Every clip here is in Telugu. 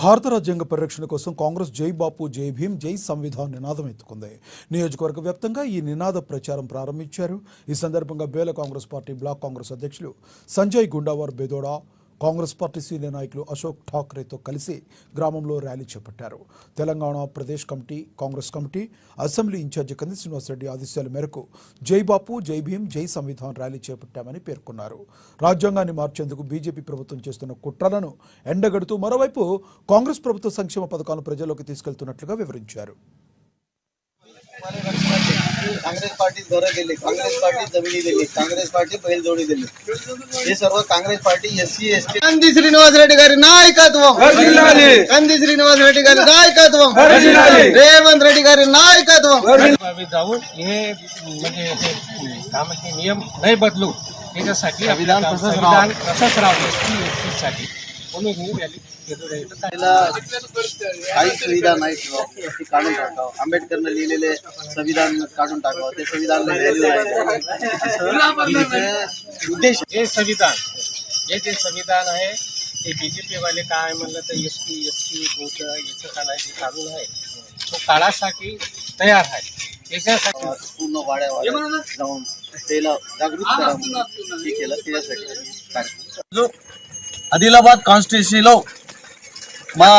భారత రాజ్యాంగ పరిరక్షణ కోసం కాంగ్రెస్ జై బాపు జై భీమ్ జై సంవిధాన్ నినాదం ఎత్తుకుంది. నియోజకవర్గ వ్యాప్తంగా ఈ నినాద ప్రచారం ప్రారంభించారు. ఈ సందర్భంగా బేల కాంగ్రెస్ పార్టీ బ్లాక్ కాంగ్రెస్ అధ్యక్షులు సంజయ్ గుండావర్ బెదోడా, కాంగ్రెస్ పార్టీ సీనియర్ నాయకులు అశోక్ ఠాక్రేతో కలిసి గ్రామంలో ర్యాలీ చేపట్టారు. Telangana Pradesh committee, Congress committee, assembly incharge Kandi Srinivasa Reddy ఆదేశాల మేరకు జై బాపు జై భీమ్ జై సంవిధాన్ ర్యాలీ చేపట్టామని పేర్కొన్నారు. రాజ్యాంగాన్ని మార్చేందుకు బీజేపీ ప్రభుత్వం చేస్తున్న కుట్రలను ఎండగడుతూ మరోవైపు కాంగ్రెస్ ప్రభుత్వ సంక్షేమ పథకాలను ప్రజల్లోకి తీసుకెళ్తున్నట్లుగా వివరించారు. कांग्रेस पार्टी दौरा दिल्ली, कांग्रेस पार्टी जमिनी दिल्ली, कांग्रेस पार्टी बैलजोड़ी दिल्ली, ये सर्व कांग्रेस पार्टी SC ST कंदी श्रीनिवास रेड्डी गारी नायकत्वं, कंदी श्रीनिवास रेड्डी गारी नायकत्वं, रेवंत रेड्डी गारी नायकत्वं. आम्ही जाऊन हे म्हणजे कामाचे नियम नाही बदलू याच्यासाठी संविधान तसंच राहावं साठी म्हणून ही रॅली काही सुविधा नाही ती काढून टाकावं. आंबेडकरने लिहिलेले संविधान काढून टाकावं. ते संविधानला व्हॅल्यू उद्देश हे संविधान हे जे संविधान आहे ते बीजेपी वाले काय म्हणलं तर ST बौद्ध याचं काय जे कानून आहे तो काळासाठी तयार आहे. त्याच्यासाठी पूर्ण वाड्यावर जाऊन त्याला जागृत करा म्हणून हे केलं. त्यासाठी ఆదిలాబాద్ కాన్స్టిట్యూన్సీలో మా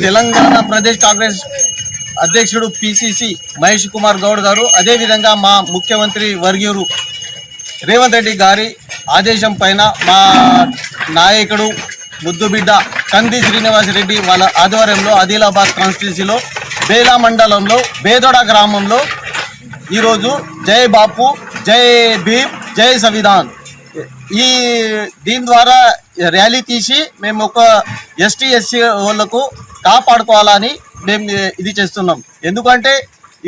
తెలంగాణ ప్రదేశ్ కాంగ్రెస్ అధ్యక్షుడు PCC మహేష్ కుమార్ గౌడ్ గారు, అదేవిధంగా మా ముఖ్యమంత్రి వర్గీయులు రేవంత్ రెడ్డి గారి ఆదేశం పైన మా నాయకుడు ముద్దుబిడ్డ కంది శ్రీనివాస్ రెడ్డి వాళ్ళ ఆధ్వర్యంలో ఆదిలాబాద్ కాన్స్టిట్యూన్సీలో బేలా మండలంలో బేదోడ గ్రామంలో ఈరోజు జై బాపు జై భీమ్ జై సంవిధాన్ ఈ దీని ద్వారా ర్యాలీ తీసి మేము ఒక ST SC వాళ్ళకు కాపాడుకోవాలని మేము ఇది చేస్తున్నాం. ఎందుకంటే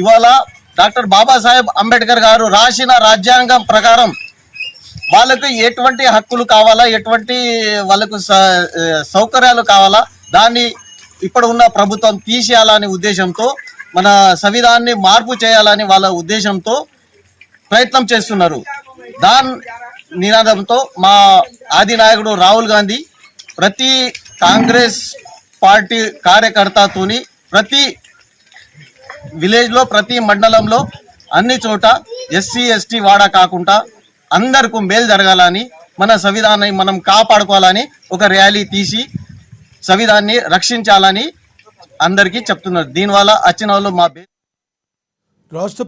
ఇవాళ డాక్టర్ బాబాసాహెబ్ అంబేద్కర్ గారు రాసిన రాజ్యాంగం ప్రకారం వాళ్ళకు ఎటువంటి హక్కులు కావాలా, ఎటువంటి వాళ్ళకు సౌకర్యాలు కావాలా, దాన్ని ఇప్పుడు ఉన్న ప్రభుత్వం తీసేయాలనే ఉద్దేశంతో, మన సంవిధానాన్ని మార్పు చేయాలని వాళ్ళ ఉద్దేశంతో ప్రయత్నం చేస్తున్నారు. దాని నినాదంతో మా ఆది నాయకుడు రాహుల్ గాంధీ ప్రతి కాంగ్రెస్ పార్టీ కార్యకర్తతోని ప్రతి విలేజ్లో, ప్రతి మండలంలో, అన్ని చోట SC ST వాడా కాకుండా అందరికీ మేలు జరగాలని, మన సంవిధానాన్ని మనం కాపాడుకోవాలని ఒక ర్యాలీ తీసి సంవిధానాన్ని రక్షించాలని అందరికీ చెప్తున్నారు. దీనివల్ల వచ్చిన వాళ్ళు మా